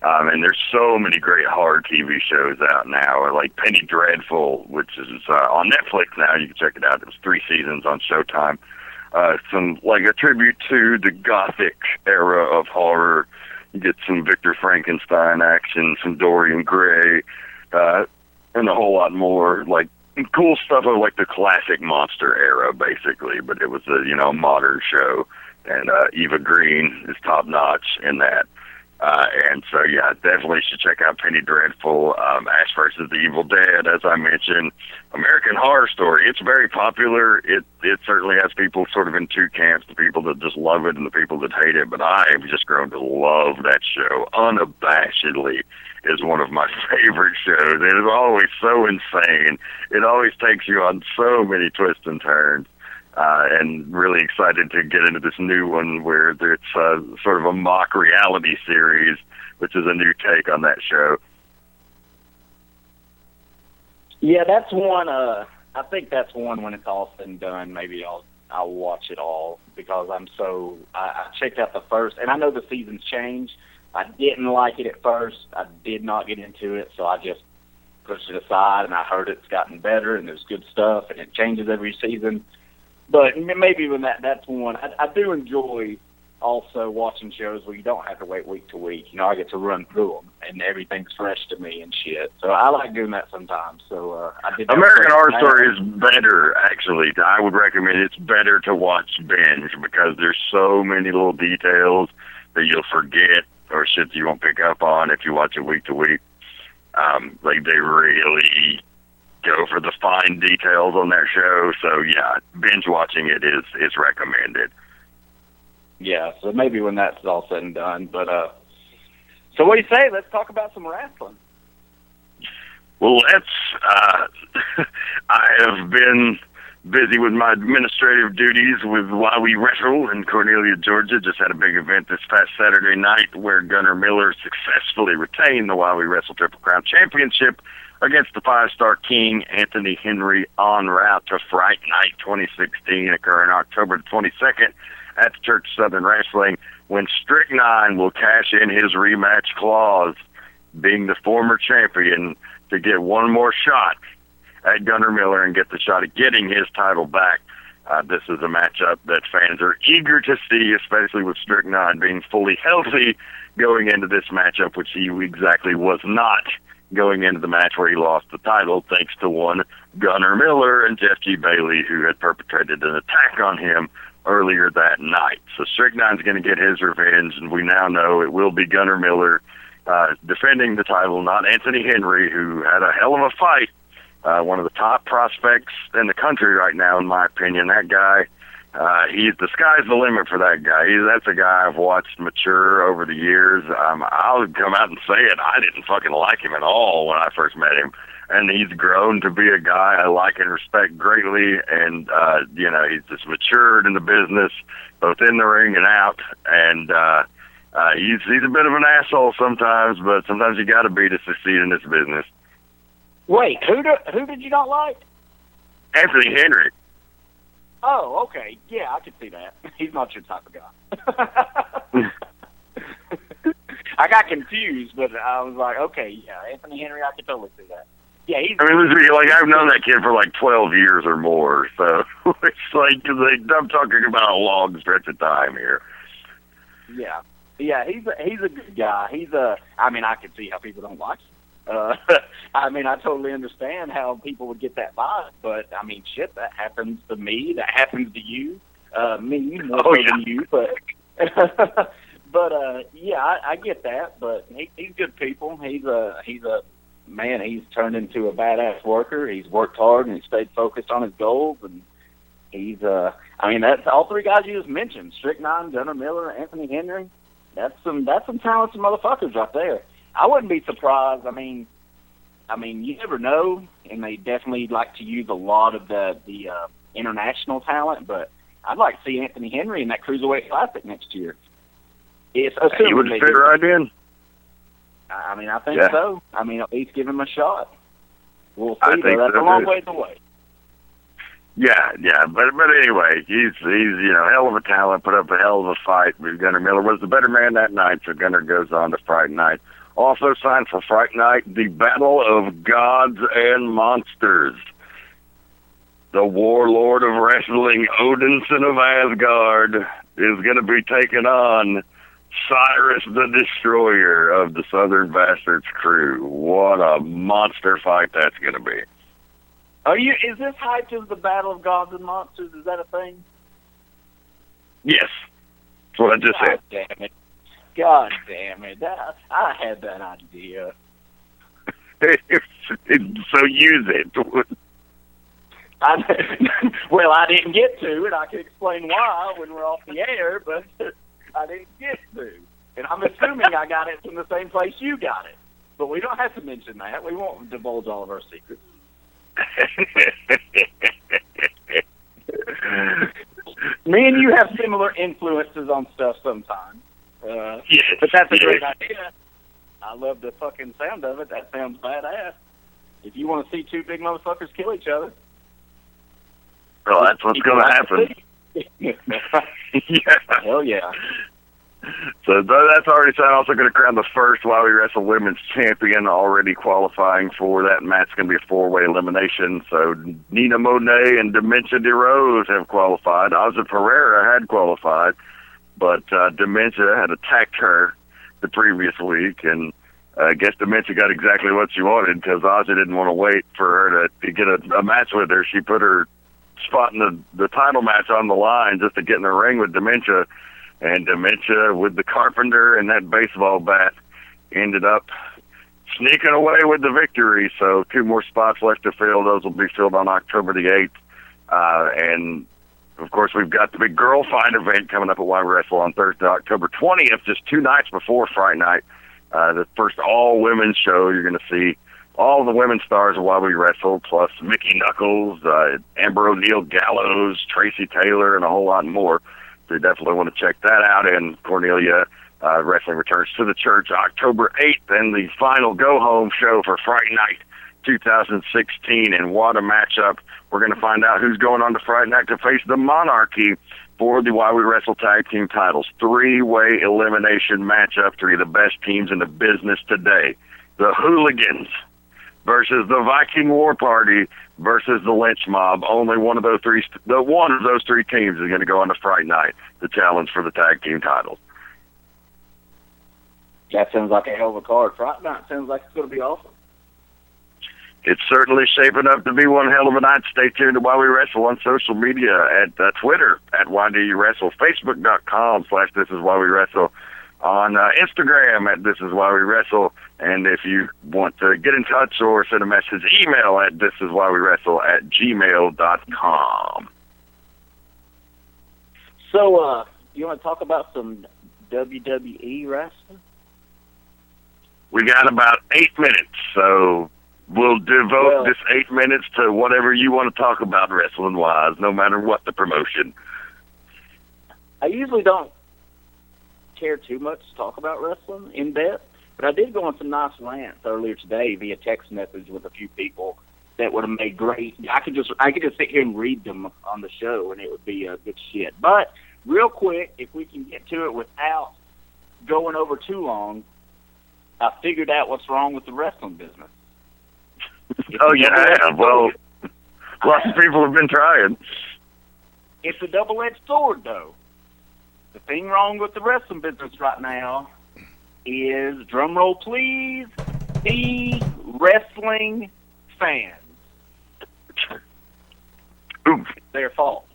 And there's so many great horror TV shows out now, like Penny Dreadful, which is on Netflix now. You can check it out. It was 3 seasons on Showtime. Some like a tribute to the Gothic era of horror. You get some Victor Frankenstein action, some Dorian Gray, and a whole lot more like cool stuff of like the classic monster era, basically. But it was a modern show, and Eva Green is top notch in that. And so, yeah, definitely should check out Penny Dreadful, Ash vs. the Evil Dead, as I mentioned, American Horror Story. It's very popular. It certainly has people sort of in two camps, the people that just love it and the people that hate it. But I have just grown to love that show unabashedly. Is one of my favorite shows. It is always so insane. It always takes you on so many twists and turns. And really excited to get into this new one where it's sort of a mock reality series, which is a new take on that show. Yeah, that's one. I think that's one when it's all said and done. Maybe I'll watch it all because I checked out the first, and I know the seasons change. I didn't like it at first. I did not get into it, so I just pushed it aside. And I heard it's gotten better, and there's good stuff, and it changes every season. But maybe when that's one. I do enjoy also watching shows where you don't have to wait week to week. I get to run through them, and everything's fresh to me and shit. So I like doing that sometimes. So I did. American Horror Story is better, actually. I would recommend it's better to watch binge because there's so many little details that you'll forget or shit you won't pick up on if you watch it week to week. Like they really go for the fine details on that show. So yeah, binge watching it is recommended. Yeah, so maybe when that's all said and done. But so what do you say? Let's talk about some wrestling. Well, I have been busy with my administrative duties with Why We Wrestle in Cornelia, Georgia. Just had a big event this past Saturday night where Gunnar Miller successfully retained the Why We Wrestle Triple Crown Championship against the 5-star King, Anthony Henry, en route to Fright Night 2016, occurring October 22nd at the Church of Southern Wrestling, when Strychnine will cash in his rematch clause, being the former champion, to get one more shot at Gunnar Miller and get the shot at getting his title back. This is a matchup that fans are eager to see, especially with Strychnine being fully healthy going into this matchup, which he exactly was not going into the match where he lost the title, thanks to one Gunnar Miller and Jeff G. Bailey, who had perpetrated an attack on him earlier that night. So Strychnine's going to get his revenge, and we now know it will be Gunnar Miller defending the title, not Anthony Henry, who had a hell of a fight. One of the top prospects in the country right now, in my opinion. That guy, the sky's the limit for that guy. That's a guy I've watched mature over the years. I'll come out and say it. I didn't fucking like him at all when I first met him. And he's grown to be a guy I like and respect greatly. And, he's just matured in the business, both in the ring and out. And he's a bit of an asshole sometimes, but sometimes you got to be to succeed in this business. Wait, who did you not like? Anthony Henry. Oh, okay. Yeah, I could see that. He's not your type of guy. I got confused, but I was like, okay, yeah, Anthony Henry, I could totally see that. Yeah, I've known that kid for like 12 years or more, so it's like, I'm talking about a long stretch of time here. Yeah, he's a good guy. I could see how people don't like him. I totally understand how people would get that vibe, but shit, that happens to me. That happens to you. Me more so than you, but I get that. But he's good people. He's a man. He's turned into a badass worker. He's worked hard and he stayed focused on his goals. And he's that's all three guys you just mentioned: Strychnine, Gunnar Miller, Anthony Henry. That's some talented motherfuckers right there. I wouldn't be surprised. You never know, and they definitely like to use a lot of the international talent. But I'd like to see Anthony Henry in that Cruiserweight Classic next year. He would fit right in. I think so. At least give him a shot. We'll see. That's a long ways away. Yeah, but anyway, he's hell of a talent, put up a hell of a fight. Gunnar Miller was the better man that night, so Gunnar goes on to Fright Night Also signed for Fright Night, the Battle of Gods and Monsters. The warlord of wrestling, Odinson of Asgard, is going to be taking on Cyrus the Destroyer of the Southern Bastards crew. What a monster fight that's going to be. Is this hyped as the Battle of Gods and Monsters? Is that a thing? Yes. That's what I just said. Damn it. God damn it. I had that idea. So use it. Well, I didn't get to it. I can explain why when we're off the air, but I didn't get to. And I'm assuming I got it from the same place you got it. But we don't have to mention that. We won't divulge all of our secrets. Me and you have similar influences on stuff sometimes. Yes, but that's a great idea. I love the fucking sound of it. That sounds badass. If you want to see two big motherfuckers kill each other, well, that's what's going to happen. Yeah. Hell yeah. So that's already signed. Also going to crown the first While We Wrestle Women's Champion, already qualifying for that match. Going to be a 4-way elimination. So Nina Monet and Dementia DeRose have qualified. Aza Pereira had qualified, but Dementia had attacked her the previous week, and I guess Dementia got exactly what she wanted because Aza didn't want to wait for her to get a match with her. She put her spot in the title match on the line just to get in the ring with Dementia. And Dementia, with the carpenter and that baseball bat, ended up sneaking away with the victory. So 2 more spots left to fill. Those will be filled on October the 8th. And, of course, we've got the big girl fight event coming up at Why We Wrestle on Thursday, October 20th, just 2 nights before Fright Night. The first all-women's show. You're going to see all the women stars of Why We Wrestle, plus Mickey Knuckles, Amber O'Neil Gallows, Tracy Taylor, and a whole lot more. So you definitely want to check that out. And Cornelia Wrestling returns to the church October 8th, and the final go-home show for Fright Night 2016. And what a matchup. We're going to find out who's going on to Fright Night to face the Monarchy for the Why We Wrestle Tag Team titles. 3-way elimination matchup, 3 of the best teams in the business today. The Hooligans versus the Viking War Party versus the Lynch Mob. Only one of those three teams is going to go on to Fright Night, the challenge for the tag team titles. That sounds like a hell of a card. Fright Night sounds like it's going to be awesome. It's certainly shaping up to be one hell of a night. Stay tuned to Why We Wrestle on social media at Twitter at WhyDoYouWrestle, Facebook.com/This Is Why We Wrestle, on Instagram at This Is Why We Wrestle. And if you want to get in touch or send a message, email at thisiswhywewrestle@gmail.com. So, you want to talk about some WWE wrestling? We got about 8 minutes, so we'll devote this 8 minutes to whatever you want to talk about wrestling-wise, no matter what the promotion. I usually don't care too much to talk about wrestling in depth, but I did go on some nice rants earlier today via text message with a few people that would have made great. I could just sit here and read them on the show, and it would be good shit. But real quick, if we can get to it without going over too long, I figured out what's wrong with the wrestling business. Oh, yeah. Well, lots of people have been trying. It's a double-edged sword, though. The thing wrong with the wrestling business right now is, drum roll please, the wrestling fans. Oof. It's their fault.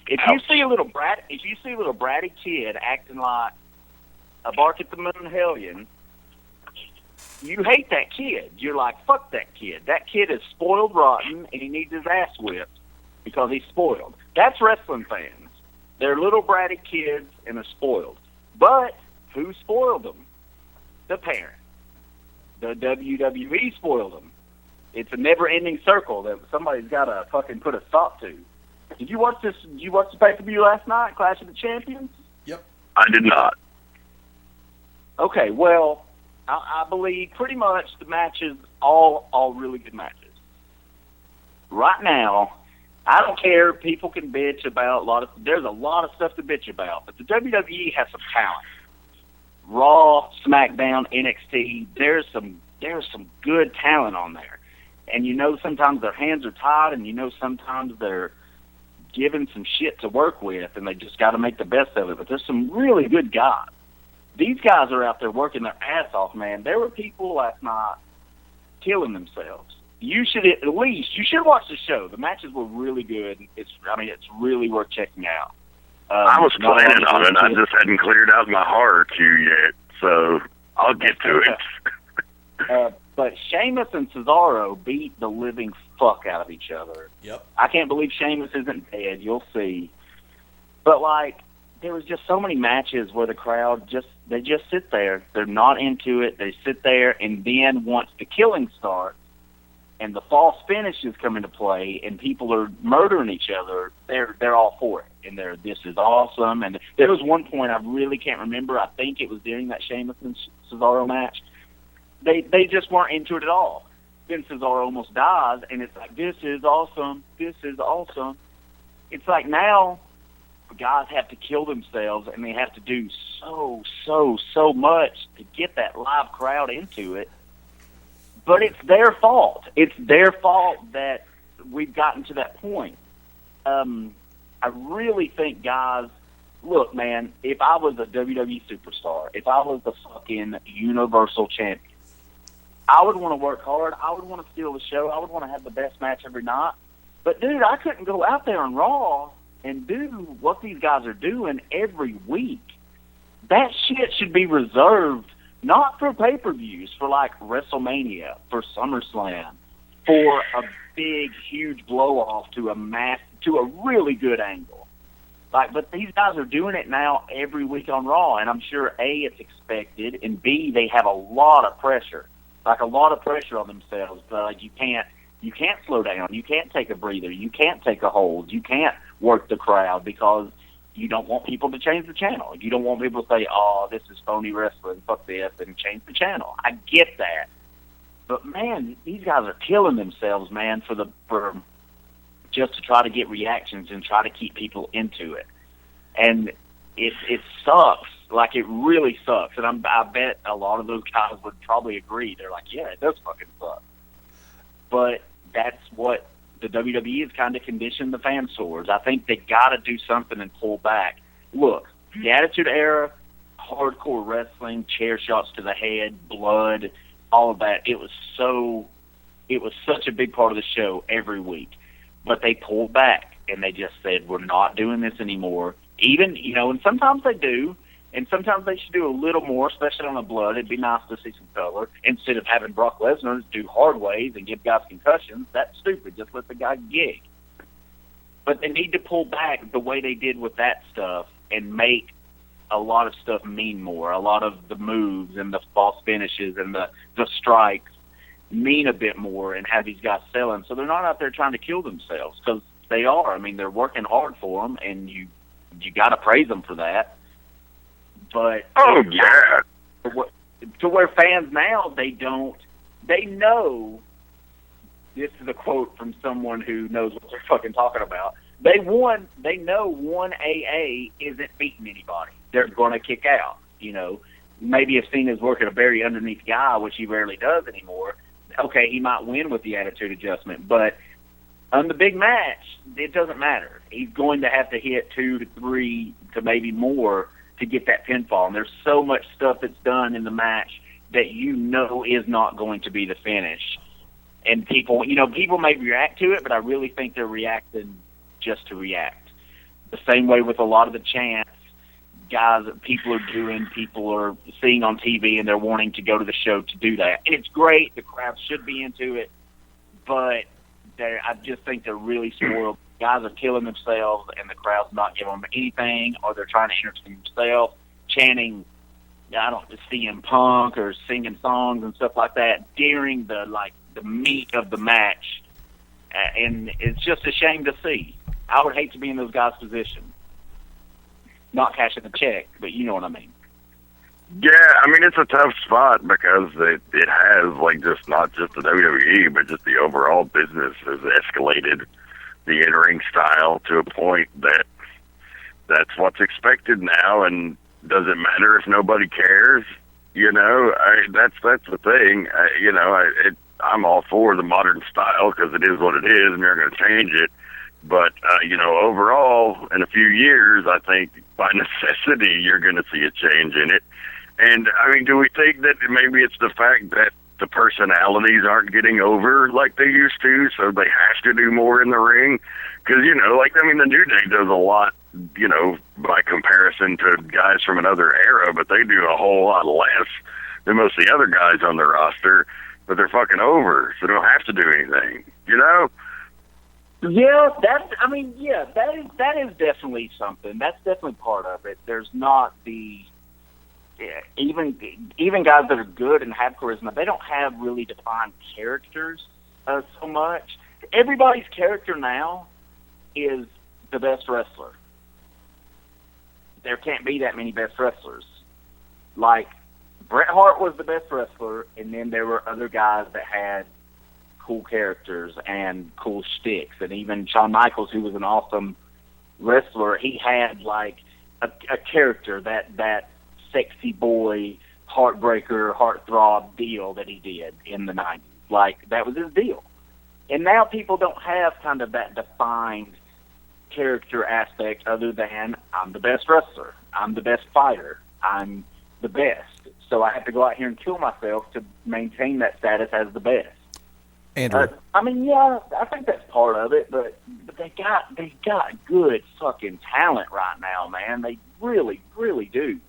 If you see a little bratty kid acting like a Bark at the Moon hellion, you hate that kid. You're like, fuck that kid. That kid is spoiled rotten, and he needs his ass whipped because he's spoiled. That's wrestling fans. They're little bratty kids and they're spoiled. But who spoiled them? The parents. The WWE spoiled them. It's a never-ending circle that somebody's got to fucking put a stop to. Did you watch this? Did you watch the pay-per-view last night, Clash of the Champions? Yep. I did not. Okay, well, I believe pretty much the matches all really good matches. Right now, I don't care. People can bitch about there's a lot of stuff to bitch about, but the WWE has some talent. Raw, SmackDown, NXT, there's some good talent on there. And sometimes their hands are tied, and sometimes they're given some shit to work with, and they just got to make the best of it. But there's some really good guys. These guys are out there working their ass off, man. There were people last night killing themselves. You should watch the show. The matches were really good. It's really worth checking out. I was planning on it. I just hadn't cleared out my horror queue yet, so I'll get to it. But Sheamus and Cesaro beat the living fuck out of each other. Yep. I can't believe Sheamus isn't dead. You'll see. But, there was just so many matches where the crowd just sit there. They're not into it. They sit there, and then once the killing starts and the false finishes come into play and people are murdering each other, they're all for it. And this is awesome. And there was one point I really can't remember. I think it was during that Sheamus and Cesaro match. They just weren't into it at all. Then Cesaro almost dies, and it's like, this is awesome. This is awesome. It's like now guys have to kill themselves, and they have to do so much to get that live crowd into it. But it's their fault. It's their fault that we've gotten to that point. I really think guys, look, man, if I was a WWE superstar, if I was the fucking Universal Champion, I would want to work hard. I would want to steal the show. I would want to have the best match every night. But, dude, I couldn't go out there on Raw and do what these guys are doing every week. That shit should be reserved not for pay-per-views, for WrestleMania, for SummerSlam, for a big, huge blow-off to a really good angle. But these guys are doing it now every week on Raw, and I'm sure, A, it's expected, and B, they have a lot of pressure. A lot of pressure on themselves. You can't slow down. You can't take a breather. You can't take a hold. You can't work the crowd because you don't want people to change the channel. You don't want people to say, oh, this is phony wrestling, fuck this, and change the channel. I get that. But, man, these guys are killing themselves, man, for just to try to get reactions and try to keep people into it. And it sucks. It really sucks. And I bet a lot of those guys would probably agree. They're like, yeah, it does fucking suck. But that's what the WWE has kind of conditioned the fans towards. I think they got to do something and pull back. Look, the Attitude Era, hardcore wrestling, chair shots to the head, blood, all of that. It was such a big part of the show every week. But they pulled back and they just said, we're not doing this anymore. Even, and sometimes they do. And sometimes they should do a little more, especially on the blood. It'd be nice to see some color. Instead of having Brock Lesnar do hard ways and give guys concussions, that's stupid. Just let the guy gig. But they need to pull back the way they did with that stuff and make a lot of stuff mean more. A lot of the moves and the false finishes and the strikes mean a bit more and have these guys selling. So they're not out there trying to kill themselves because they are. I mean, they're working hard for them, and you got to praise them for that. But to where fans now, they know, this is a quote from someone who knows what they're fucking talking about. They know one AA isn't beating anybody. They're going to kick out. Maybe if Cena's working a very underneath guy, which he rarely does anymore, okay, he might win with the attitude adjustment. But on the big match, it doesn't matter. He's going to have to hit 2 to 3 to maybe more to get that pinfall. And there's so much stuff that's done in the match that is not going to be the finish. And people may react to it, but I really think they're reacting just to react. The same way with a lot of the chants, guys that people are seeing on TV, and they're wanting to go to the show to do that. And it's great. The crowd should be into it, but I just think they're really spoiled. Guys are killing themselves, and the crowd's not giving them anything, or they're trying to entertain themselves, chanting, CM Punk or singing songs and stuff like that during the meat of the match, and it's just a shame to see. I would hate to be in those guys' position, not cashing the check, but you know what I mean. Yeah, I mean, it's a tough spot because it has, just not just the WWE, but just the overall business has escalated the in-ring style to a point that's what's expected now, and does it matter if nobody cares? You know, that's the thing. I'm all for the modern style because it is what it is, and they're going to change it. But overall, in a few years, I think by necessity you're going to see a change in it. And I mean, do we think that maybe it's the fact that the personalities aren't getting over like they used to, so they have to do more in the ring? Because the New Day does a lot, by comparison to guys from another era, but they do a whole lot less than most of the other guys on their roster. But they're fucking over, so they don't have to do anything. Yeah, that is definitely something. That's definitely part of it. There's not the even guys that are good and have charisma, they don't have really defined characters so much. Everybody's character now is the best wrestler. There can't be that many best wrestlers. Like, Bret Hart was the best wrestler, and then there were other guys that had cool characters and cool shticks. And even Shawn Michaels, who was an awesome wrestler, he had, like, a character, that sexy boy, heartbreaker, heartthrob deal that he did in the 90s. Like, that was his deal. And now people don't have kind of that defined character aspect other than, I'm the best wrestler, I'm the best fighter, I'm the best. So I have to go out here and kill myself to maintain that status as the best. Andrew. I think that's part of it, but they got good fucking talent right now, man. They really, really do.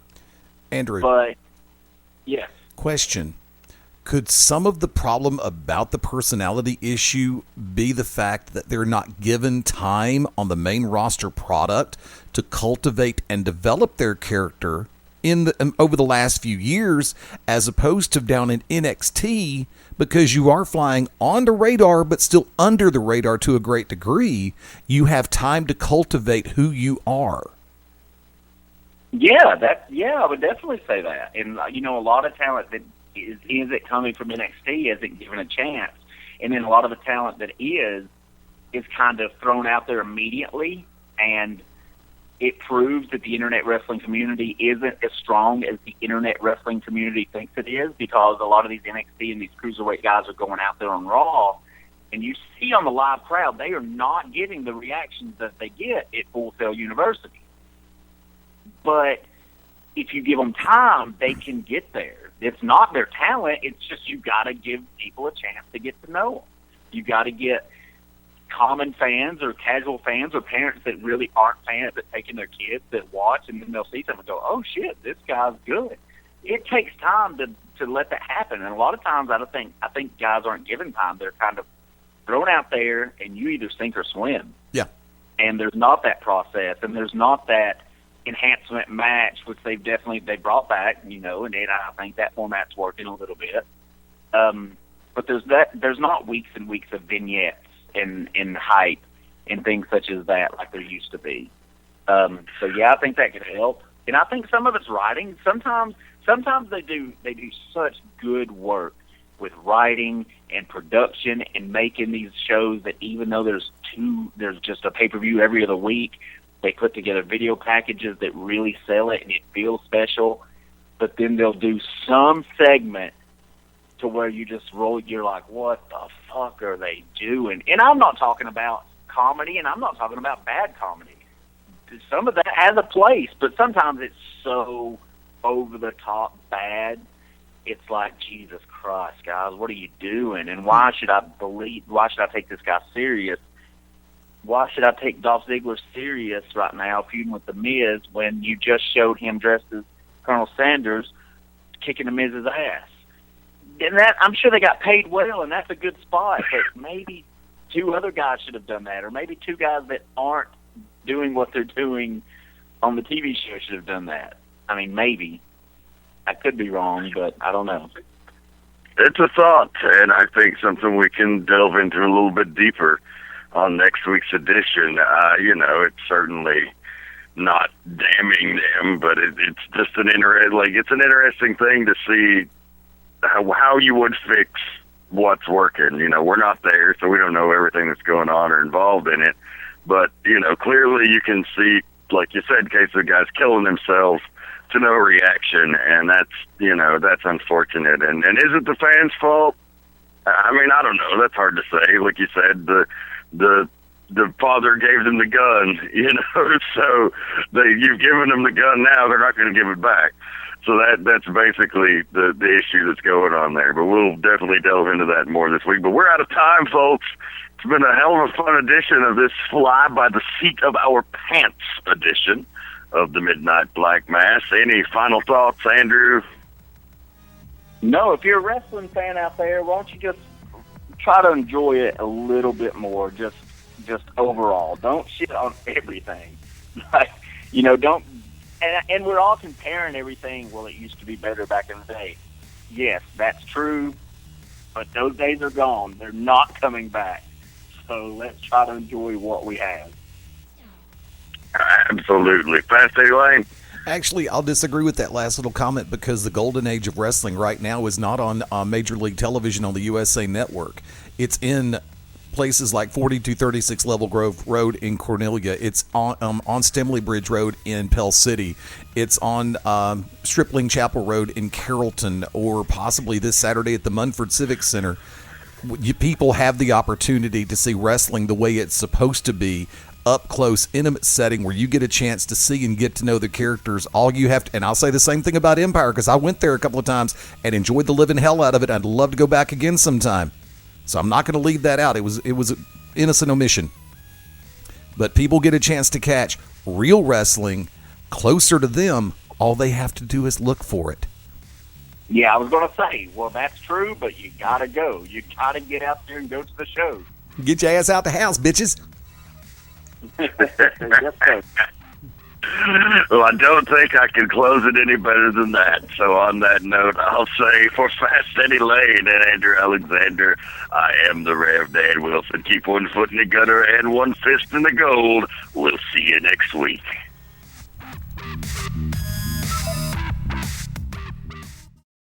Andrew. But, yes. Question. Could some of the problem about the personality issue be the fact that they're not given time on the main roster product to cultivate and develop their character over the last few years, as opposed to down in NXT, because you are flying on the radar but still under the radar to a great degree? You have time to cultivate who you are. Yeah, I would definitely say that. And a lot of talent that is it coming from NXT isn't given a chance, and then a lot of the talent that is kind of thrown out there immediately, and it proves that the internet wrestling community isn't as strong as the internet wrestling community thinks it is, because a lot of these NXT and these cruiserweight guys are going out there on Raw, and you see on the live crowd, they are not getting the reactions that they get at Full Sail University. But if you give them time, they can get there. It's not their talent. It's just you got to give people a chance to get to know them. You got to get common fans or casual fans or parents that really aren't fans but taking their kids that watch, and then they'll see something and go, oh, shit, this guy's good. It takes time to let that happen. And a lot of times I think guys aren't given time. They're kind of thrown out there, and you either sink or swim. Yeah. And there's not that process, and there's not that enhancement match, which they brought back, and I think that format's working a little bit. But there's not weeks and weeks of vignettes and hype and things such as that like there used to be. So yeah, I think that could help. And I think some of it's writing. Sometimes they do such good work with writing and production and making these shows that even though there's just a pay-per-view every other week, they put together video packages that really sell it and it feels special. But then they'll do some segment to where you just you're like, what the fuck are they doing? And I'm not talking about comedy, and I'm not talking about bad comedy. Some of that has a place, but sometimes it's so over-the-top bad, it's like, Jesus Christ, guys, what are you doing? And why should I take this guy serious? Why should I take Dolph Ziggler serious right now, feuding with The Miz, when you just showed him dressed as Colonel Sanders kicking The Miz's ass? And that, I'm sure they got paid well, and that's a good spot, but maybe two other guys should have done that, or maybe two guys that aren't doing what they're doing on the TV show should have done that. I mean, maybe. I could be wrong, but I don't know. It's a thought, and I think something we can delve into a little bit deeper on next week's edition. It's certainly not damning them, but it's just an interesting thing to see how you would fix what's working. We're not there, so we don't know everything that's going on or involved in it. But, clearly you can see like you said, cases of guys killing themselves to no reaction, and that's unfortunate. And is it the fans' fault? I mean, I don't know. That's hard to say. Like you said, the father gave them the gun, so you've given them the gun now, they're not going to give it back. So that's basically the issue that's going on there. But we'll definitely delve into that more this week. But we're out of time, folks. It's been a hell of a fun edition of this fly by the seat of our pants edition of the Midnight Black Mass. Any final thoughts, Andrew? No, if you're a wrestling fan out there, why don't you just try to enjoy it a little bit more, just overall. Don't shit on everything. Like, don't. And we're all comparing everything. Well, it used to be better back in the day. Yes, that's true, but those days are gone. They're not coming back. So let's try to enjoy what we have. Absolutely. Fast Eddie Lane? Actually, I'll disagree with that last little comment because the golden age of wrestling right now is not on Major League Television on the USA Network. It's in places like 4236 Level Grove Road in Cornelia. It's on Stemley Bridge Road in Pell City. It's on Stripling Chapel Road in Carrollton, or possibly this Saturday at the Munford Civic Center. People have the opportunity to see wrestling the way it's supposed to be, up close, intimate setting where you get a chance to see and get to know the characters. All you have to, and I'll say the same thing about Empire because I went there a couple of times and enjoyed the living hell out of it. I'd love to go back again sometime. So I'm not going to leave that out. It was an innocent omission. But people get a chance to catch real wrestling closer to them. All they have to do is look for it. Yeah, I was going to say, well, that's true, but you got to go. You got to get out there and go to the show. Get your ass out the house, bitches. Yes, sir. Well, I don't think I can close it any better than that. So on that note, I'll say for Fast Eddie Lane and Andrew Alexander, I am the Rev Dan Wilson. Keep one foot in the gutter and one fist in the gold. We'll see you next week.